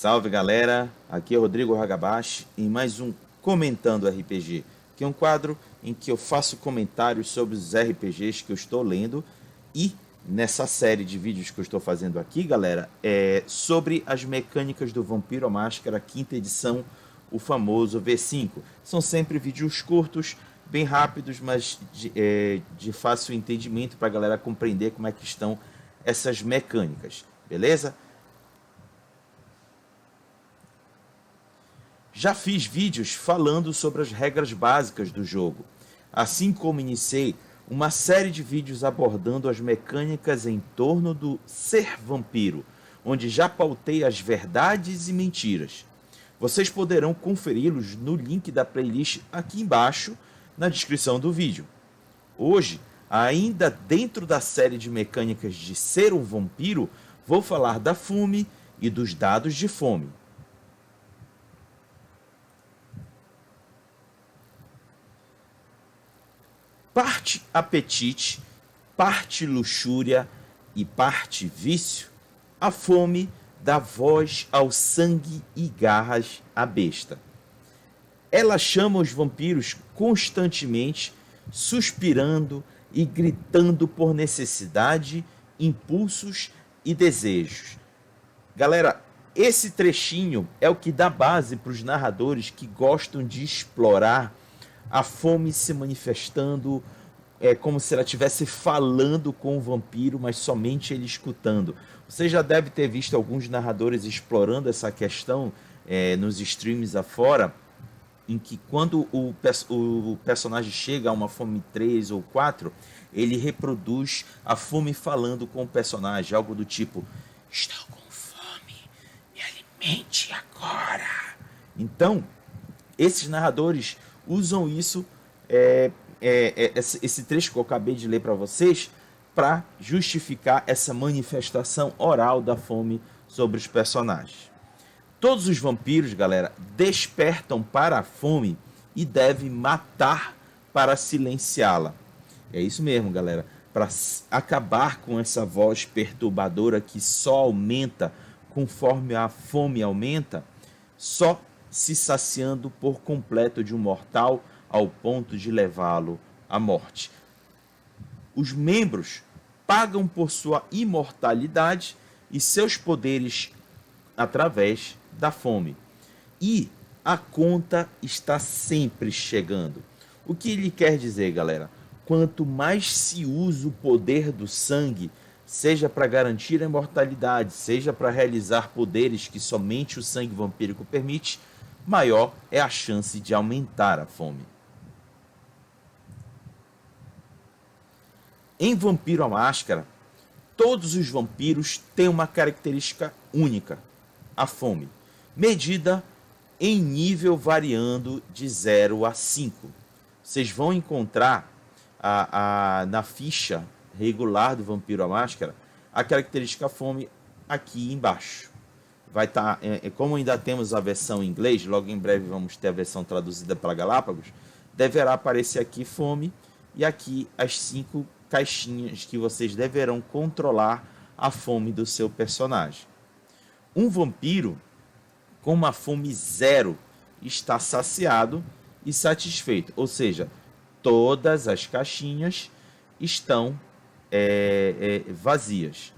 Salve galera, aqui é Rodrigo Hagabashi em mais um Comentando RPG, que é um quadro em que eu faço comentários sobre os RPGs que eu estou lendo e nessa série de vídeos que eu estou fazendo aqui, galera, é sobre as mecânicas do Vampiro à Máscara, quinta edição, o famoso V5. São sempre vídeos curtos, bem rápidos, mas de fácil entendimento para a galera compreender como é que estão essas mecânicas, beleza? Já fiz vídeos falando sobre as regras básicas do jogo, assim como iniciei uma série de vídeos abordando as mecânicas em torno do ser vampiro, onde já pautei as verdades e mentiras. Vocês poderão conferi-los no link da playlist aqui embaixo na descrição do vídeo. Hoje, ainda dentro da série de mecânicas de ser um vampiro, vou falar da fome e dos dados de fome. Parte apetite, parte luxúria e parte vício, a fome dá voz ao sangue e garras à besta. Ela chama os vampiros constantemente, suspirando e gritando por necessidade, impulsos e desejos. Galera, esse trechinho é o que dá base para os narradores que gostam de explorar a fome se manifestando como se ela estivesse falando com o vampiro, mas somente ele escutando. Você já deve ter visto alguns narradores explorando essa questão nos streams afora, em que quando o personagem chega a uma fome 3 ou 4, ele reproduz a fome falando com o personagem, algo do tipo: estou com fome, me alimente agora. Então, esses narradores usam isso, esse trecho que eu acabei de ler para vocês, para justificar essa manifestação oral da fome sobre os personagens. Todos os vampiros, galera, despertam para a fome e devem matar para silenciá-la. É isso mesmo, galera. Para acabar com essa voz perturbadora que só aumenta conforme a fome aumenta, só se saciando por completo de um mortal ao ponto de levá-lo à morte. Os membros pagam por sua imortalidade e seus poderes através da fome. E a conta está sempre chegando. O que ele quer dizer, galera? Quanto mais se usa o poder do sangue, seja para garantir a imortalidade, seja para realizar poderes que somente o sangue vampírico permite, maior é a chance de aumentar a fome. Em Vampiro à Máscara, todos os vampiros têm uma característica única, a fome, medida em nível variando de 0 a 5. Vocês vão encontrar na ficha regular do Vampiro à Máscara a característica fome aqui embaixo. Vai estar, como ainda temos a versão em inglês, logo em breve vamos ter a versão traduzida pela Galápagos, deverá aparecer aqui fome e aqui as 5 caixinhas que vocês deverão controlar a fome do seu personagem. Um vampiro com uma fome 0 está saciado e satisfeito, ou seja, todas as caixinhas estão vazias.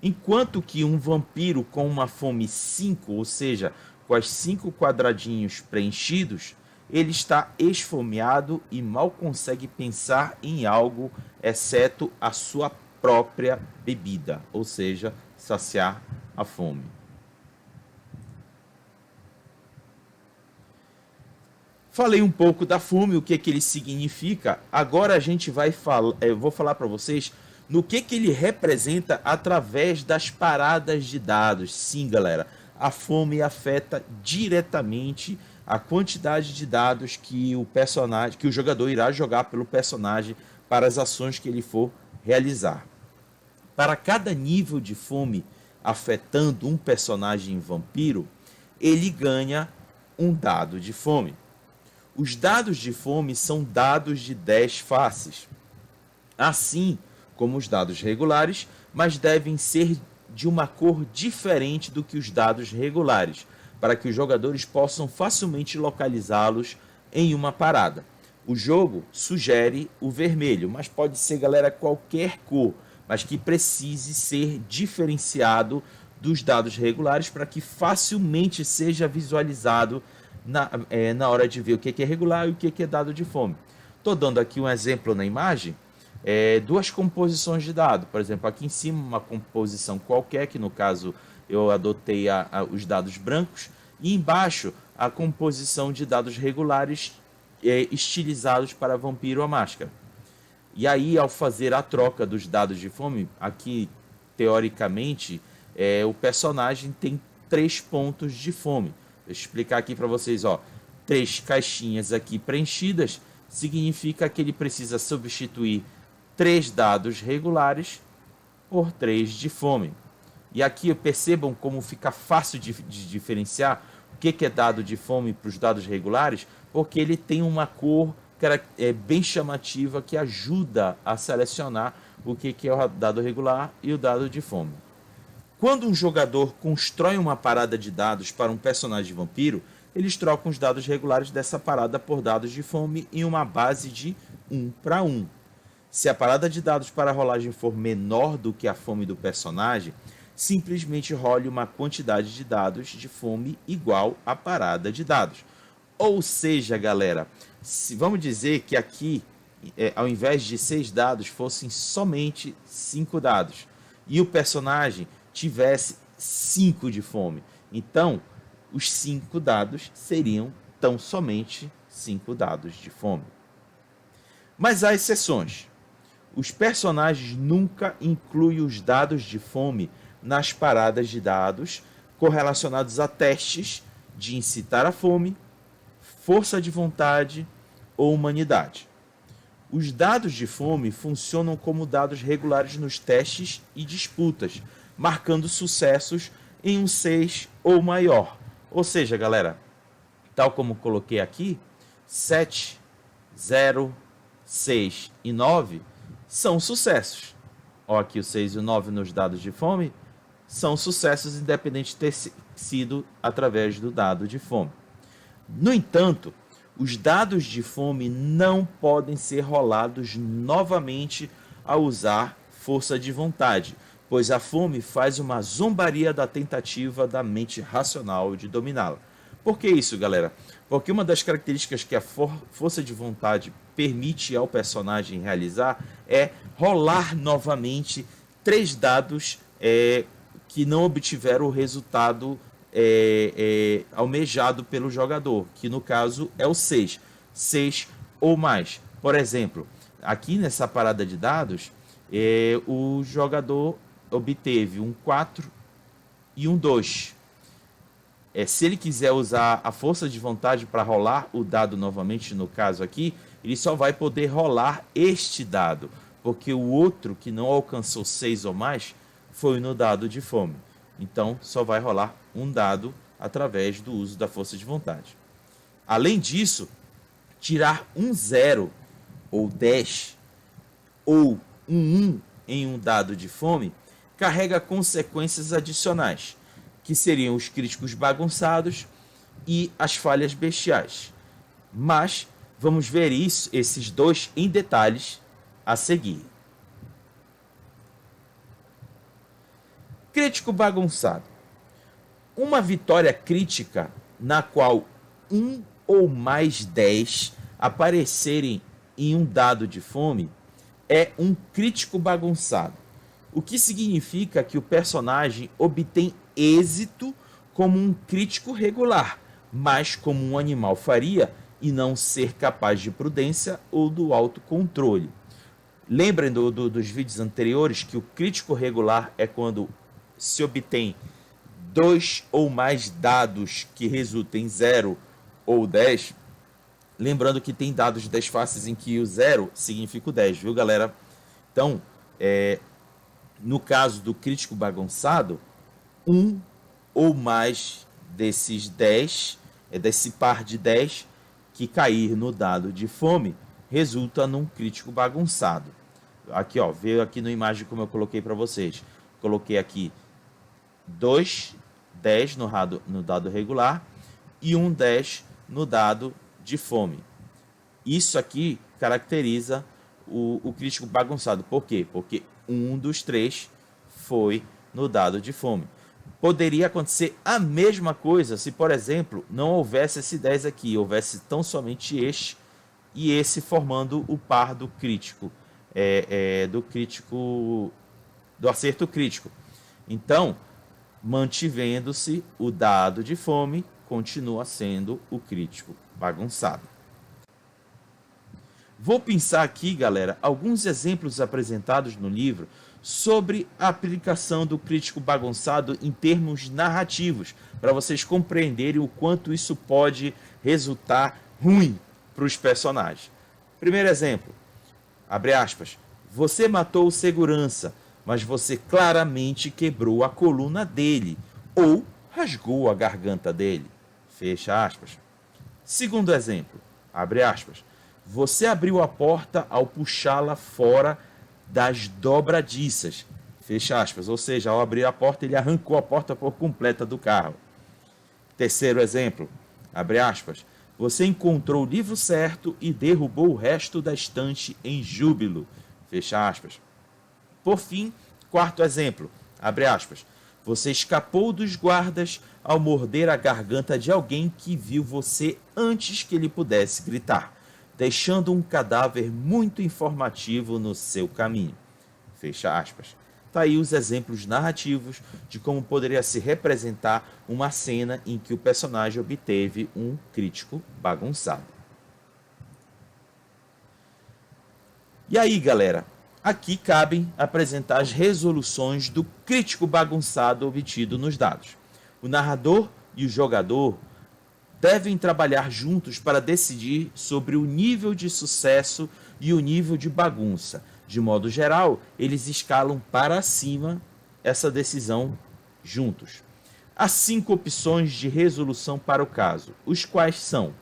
Enquanto que um vampiro com uma fome 5, ou seja, com as 5 quadradinhos preenchidos, ele está esfomeado e mal consegue pensar em algo, exceto a sua própria bebida, ou seja, saciar a fome. Falei um pouco da fome, o que ele significa. Agora a gente vai falar, eu vou falar para vocês no que ele representa através das paradas de dados. Sim, galera, a fome afeta diretamente a quantidade de dados que o jogador irá jogar pelo personagem para as ações que ele for realizar. Para cada nível de fome afetando um personagem vampiro, ele ganha um dado de fome. Os dados de fome são dados de 10 faces, assim como os dados regulares, mas devem ser de uma cor diferente do que os dados regulares, para que os jogadores possam facilmente localizá-los em uma parada. O jogo sugere o vermelho, mas pode ser, galera, qualquer cor, mas que precise ser diferenciado dos dados regulares para que facilmente seja visualizado na hora de ver o que é regular e o que é dado de fome. Estou dando aqui um exemplo na imagem, duas composições de dado. Por exemplo, aqui em cima uma composição qualquer, que no caso eu adotei os dados brancos, e embaixo a composição de dados regulares estilizados para Vampiro à Máscara. E aí, ao fazer a troca dos dados de fome, aqui teoricamente o personagem tem 3 pontos de fome. Deixa eu explicar aqui para vocês, ó. 3 caixinhas aqui preenchidas significa que ele precisa substituir 3 dados regulares por 3 de fome. E aqui percebam como fica fácil de diferenciar o que é dado de fome para os dados regulares, porque ele tem uma cor bem chamativa que ajuda a selecionar o que é o dado regular e o dado de fome. Quando um jogador constrói uma parada de dados para um personagem vampiro, eles trocam os dados regulares dessa parada por dados de fome em uma base de 1 para 1. Se a parada de dados para a rolagem for menor do que a fome do personagem, simplesmente role uma quantidade de dados de fome igual à parada de dados. Ou seja, galera, vamos dizer que aqui, ao invés de 6 dados, fossem somente 5 dados. E o personagem tivesse 5 de fome. Então, os 5 dados seriam tão somente 5 dados de fome. Mas há exceções. Os personagens nunca incluem os dados de fome nas paradas de dados correlacionados a testes de incitar a fome, força de vontade ou humanidade. Os dados de fome funcionam como dados regulares nos testes e disputas, marcando sucessos em um 6 ou maior. Ou seja, galera, tal como coloquei aqui, 7, 0, 6 e 9 são sucessos. Ó, aqui o 6 e o 9 nos dados de fome são sucessos, independente de ter sido através do dado de fome. No entanto, os dados de fome não podem ser rolados novamente ao usar força de vontade, pois a fome faz uma zombaria da tentativa da mente racional de dominá-la. Por que isso, galera? Porque uma das características que a força de vontade permite ao personagem realizar é rolar novamente 3 dados que não obtiveram o resultado almejado pelo jogador, que no caso é o 6. 6 ou mais. Por exemplo, aqui nessa parada de dados, o jogador obteve um 4 e um 2. Se ele quiser usar a força de vontade para rolar o dado novamente, no caso aqui, ele só vai poder rolar este dado, porque o outro que não alcançou 6 ou mais foi no dado de fome. Então, só vai rolar um dado através do uso da força de vontade. Além disso, tirar um 0 ou 10 ou um 1 em um dado de fome carrega consequências adicionais, que seriam os críticos bagunçados e as falhas bestiais. Mas vamos ver esses dois em detalhes a seguir. Crítico bagunçado. Uma vitória crítica na qual 1 ou mais 10 aparecerem em um dado de fome é um crítico bagunçado. O que significa que o personagem obtém êxito como um crítico regular, mas como um animal faria e não ser capaz de prudência ou do autocontrole. Lembrem dos vídeos anteriores que o crítico regular é quando se obtém 2 ou mais dados que resultem em 0 ou 10. Lembrando que tem dados de 10 faces em que o 0 significa o 10, viu, galera? Então, no caso do crítico bagunçado, 1 ou mais desses 10, desse par de 10 que cair no dado de fome, resulta num crítico bagunçado. Aqui, ó, veio aqui na imagem como eu coloquei para vocês. Coloquei aqui 2 10 no dado regular e um 10 no dado de fome. Isso aqui caracteriza o crítico bagunçado. Por quê? Porque um dos 3 foi no dado de fome. Poderia acontecer a mesma coisa se, por exemplo, não houvesse esse 10 aqui, houvesse tão somente este e esse formando o par do crítico, do acerto crítico. Então, mantivendo-se o dado de fome, continua sendo o crítico bagunçado. Vou pensar aqui, galera, alguns exemplos apresentados no livro sobre a aplicação do crítico bagunçado em termos narrativos, para vocês compreenderem o quanto isso pode resultar ruim para os personagens. Primeiro exemplo, abre aspas, você matou o segurança, mas você claramente quebrou a coluna dele ou rasgou a garganta dele. Fecha aspas. Segundo exemplo, abre aspas, você abriu a porta ao puxá-la fora das dobradiças. Fecha aspas. Ou seja, ao abrir a porta, ele arrancou a porta por completa do carro. Terceiro exemplo, abre aspas, você encontrou o livro certo e derrubou o resto da estante em júbilo. Fecha aspas. Por fim, quarto exemplo, abre aspas, você escapou dos guardas ao morder a garganta de alguém que viu você antes que ele pudesse gritar, deixando um cadáver muito informativo no seu caminho. Fecha aspas. Tá aí os exemplos narrativos de como poderia se representar uma cena em que o personagem obteve um crítico bagunçado. E aí, galera, aqui cabem apresentar as resoluções do crítico bagunçado obtido nos dados. O narrador e o jogador devem trabalhar juntos para decidir sobre o nível de sucesso e o nível de bagunça. De modo geral, eles escalam para cima essa decisão juntos. Há 5 opções de resolução para o caso, os quais são: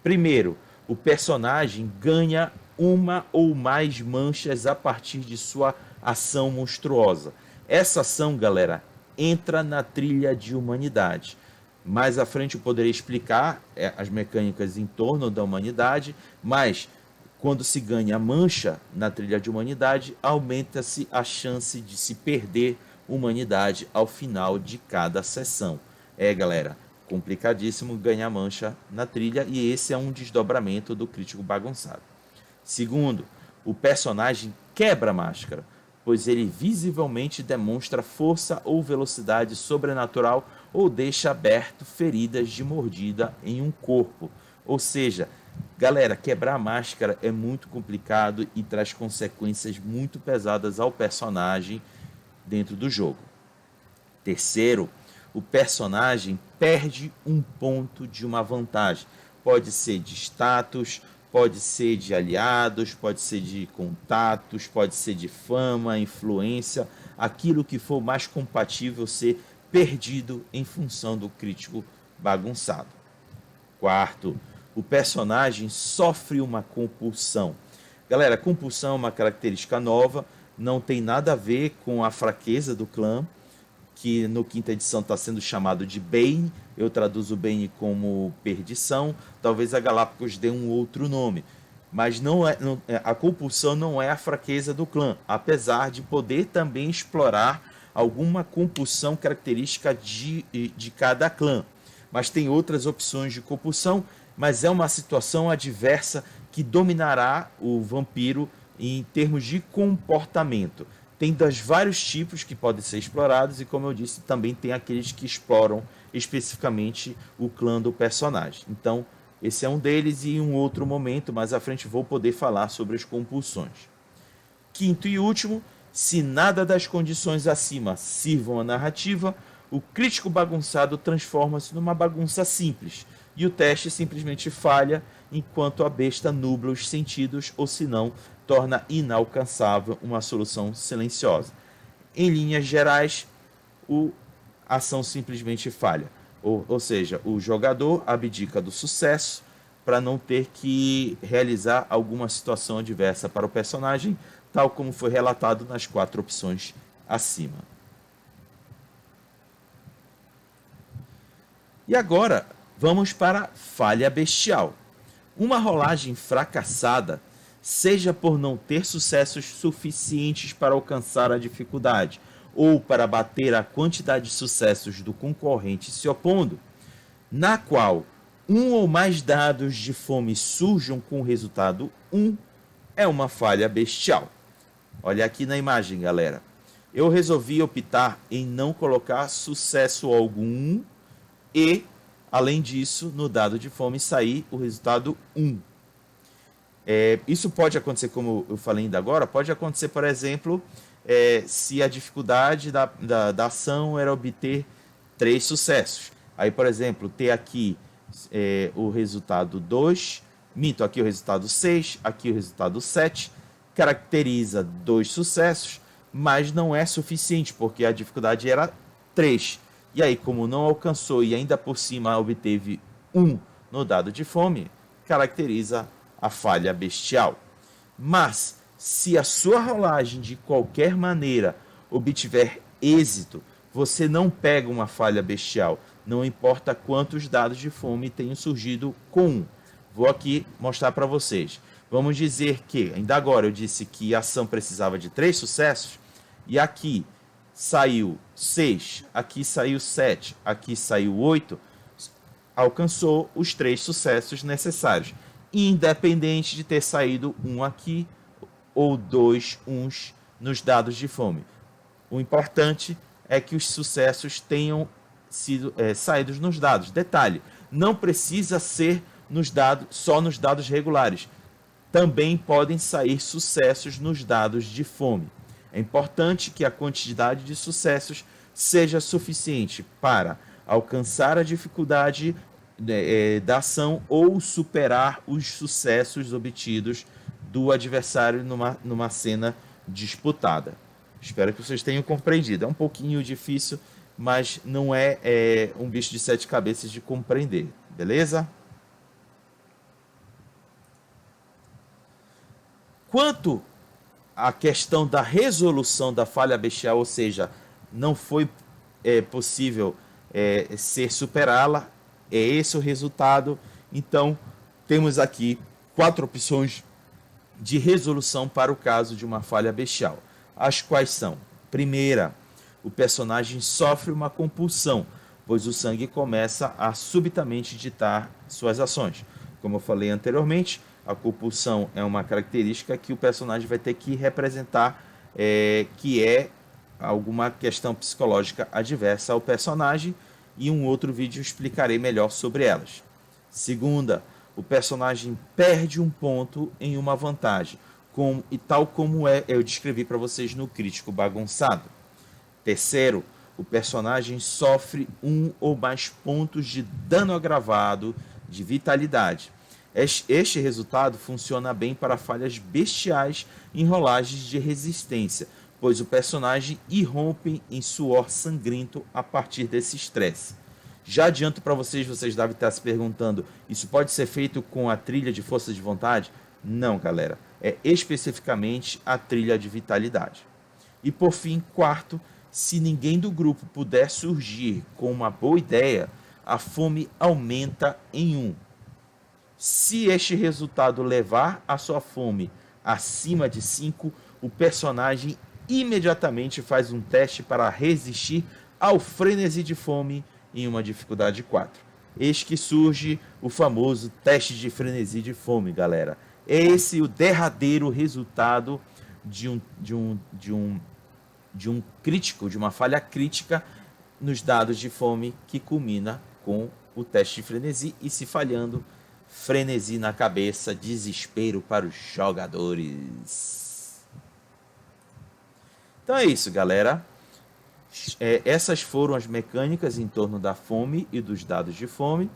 primeiro, o personagem ganha uma ou mais manchas a partir de sua ação monstruosa. Essa ação, galera, entra na trilha de humanidade. Mais à frente eu poderia explicar as mecânicas em torno da humanidade, mas quando se ganha mancha na trilha de humanidade, aumenta-se a chance de se perder humanidade ao final de cada sessão. Galera, complicadíssimo ganhar mancha na trilha e esse é um desdobramento do crítico bagunçado. Segundo, o personagem quebra a máscara, pois ele visivelmente demonstra força ou velocidade sobrenatural ou deixa aberto feridas de mordida em um corpo. Ou seja, galera, quebrar a máscara é muito complicado e traz consequências muito pesadas ao personagem dentro do jogo. Terceiro, o personagem perde um ponto de uma vantagem. Pode ser de status, pode ser de aliados, pode ser de contatos, pode ser de fama, influência, aquilo que for mais compatível ser perdido em função do crítico bagunçado. Quarto, o personagem sofre uma compulsão. Galera, compulsão é uma característica nova, não tem nada a ver com a fraqueza do clã, que no quinta edição está sendo chamado de Bane, eu traduzo Bane como perdição, talvez a Galápagos dê um outro nome, mas a compulsão não é a fraqueza do clã, apesar de poder também explorar alguma compulsão característica de cada clã, mas tem outras opções de compulsão, mas é uma situação adversa que dominará o vampiro em termos de comportamento. Tem dos vários tipos que podem ser explorados e, como eu disse, também tem aqueles que exploram especificamente o clã do personagem. Então, esse é um deles e em um outro momento, mais à frente, vou poder falar sobre as compulsões. Quinto e último, se nada das condições acima sirvam à narrativa, o crítico bagunçado transforma-se numa bagunça simples e o teste simplesmente falha enquanto a besta nubla os sentidos ou, se não, torna inalcançável uma solução silenciosa. Em linhas gerais, a ação simplesmente falha. Ou seja, o jogador abdica do sucesso para não ter que realizar alguma situação adversa para o personagem, tal como foi relatado nas 4 opções acima. E agora, vamos para a falha bestial. Uma rolagem fracassada, seja por não ter sucessos suficientes para alcançar a dificuldade, ou para bater a quantidade de sucessos do concorrente se opondo, na qual um ou mais dados de fome surjam com o resultado 1, é uma falha bestial. Olha aqui na imagem, galera. Eu resolvi optar em não colocar sucesso algum e, além disso, no dado de fome sair o resultado 1. Isso pode acontecer, como eu falei ainda agora, pode acontecer, por exemplo, se a dificuldade da ação era obter 3 sucessos. Aí, por exemplo, ter aqui o resultado 2, aqui o resultado 6, aqui o resultado 7, caracteriza 2 sucessos, mas não é suficiente, porque a dificuldade era 3. E aí, como não alcançou e ainda por cima obteve 1 no dado de fome, caracteriza a falha bestial. Mas, se a sua rolagem de qualquer maneira obtiver êxito, você não pega uma falha bestial, não importa quantos dados de fome tenham surgido com 1. Vou aqui mostrar para vocês. Vamos dizer que, ainda agora eu disse que a ação precisava de 3 sucessos, e aqui saiu 6, aqui saiu 7, aqui saiu 8, alcançou os 3 sucessos necessários, independente de ter saído 1 aqui ou 2 uns nos dados de fome. O importante é que os sucessos tenham sido saídos nos dados. Detalhe, não precisa ser só nos dados regulares. Também podem sair sucessos nos dados de fome. É importante que a quantidade de sucessos seja suficiente para alcançar a dificuldade da ação ou superar os sucessos obtidos do adversário numa cena disputada. Espero que vocês tenham compreendido. É um pouquinho difícil, mas não é um bicho de 7 cabeças de compreender. Beleza? Quanto à questão da resolução da falha bestial, ou seja, não foi possível ser superá-la, é esse o resultado. Então, temos aqui 4 opções de resolução para o caso de uma falha bestial. As quais são: primeira, o personagem sofre uma compulsão, pois o sangue começa a subitamente ditar suas ações. Como eu falei anteriormente, a compulsão é uma característica que o personagem vai ter que representar, que é alguma questão psicológica adversa ao personagem, e em um outro vídeo eu explicarei melhor sobre elas. Segunda, o personagem perde um ponto em uma vantagem, tal como eu descrevi para vocês no Crítico Bagunçado. Terceiro, o personagem sofre 1 ou mais pontos de dano agravado de vitalidade. Este resultado funciona bem para falhas bestiais em rolagens de resistência, pois o personagem irrompe em suor sangrento a partir desse estresse. Já adianto para vocês devem estar se perguntando, isso pode ser feito com a trilha de força de vontade? Não, galera, é especificamente a trilha de vitalidade. E por fim, quarto, se ninguém do grupo puder surgir com uma boa ideia, a fome aumenta em 1. Se este resultado levar a sua fome acima de 5, o personagem imediatamente faz um teste para resistir ao frenesi de fome em uma dificuldade 4. Eis que surge o famoso teste de frenesi de fome, galera. Esse é o derradeiro resultado de um crítico, de uma falha crítica nos dados de fome, que culmina com o teste de frenesi, e se falhando, frenesi na cabeça, desespero para os jogadores. Então é isso, galera. Essas foram as mecânicas em torno da fome e dos dados de fome.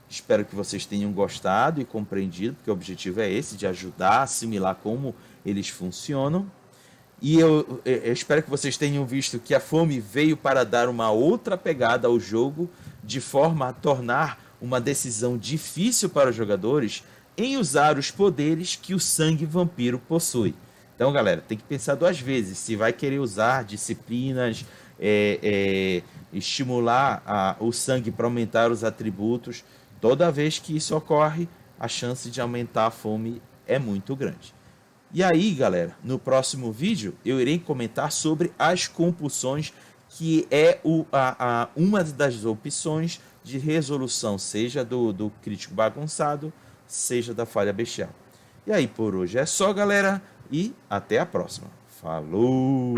Espero que vocês tenham gostado e compreendido, porque o objetivo é esse, de ajudar a assimilar como eles funcionam. E eu espero que vocês tenham visto que a fome veio para dar uma outra pegada ao jogo, de forma a tornar uma decisão difícil para os jogadores em usar os poderes que o sangue vampiro possui. Então, galera, tem que pensar 2 vezes se vai querer usar disciplinas, estimular o sangue para aumentar os atributos. Toda vez que isso ocorre, a chance de aumentar a fome é muito grande. E aí, galera, no próximo vídeo eu irei comentar sobre as compulsões, que é uma das opções de resolução, seja do crítico bagunçado, seja da falha bestial. E aí, por hoje é só, galera, e até a próxima. Falou!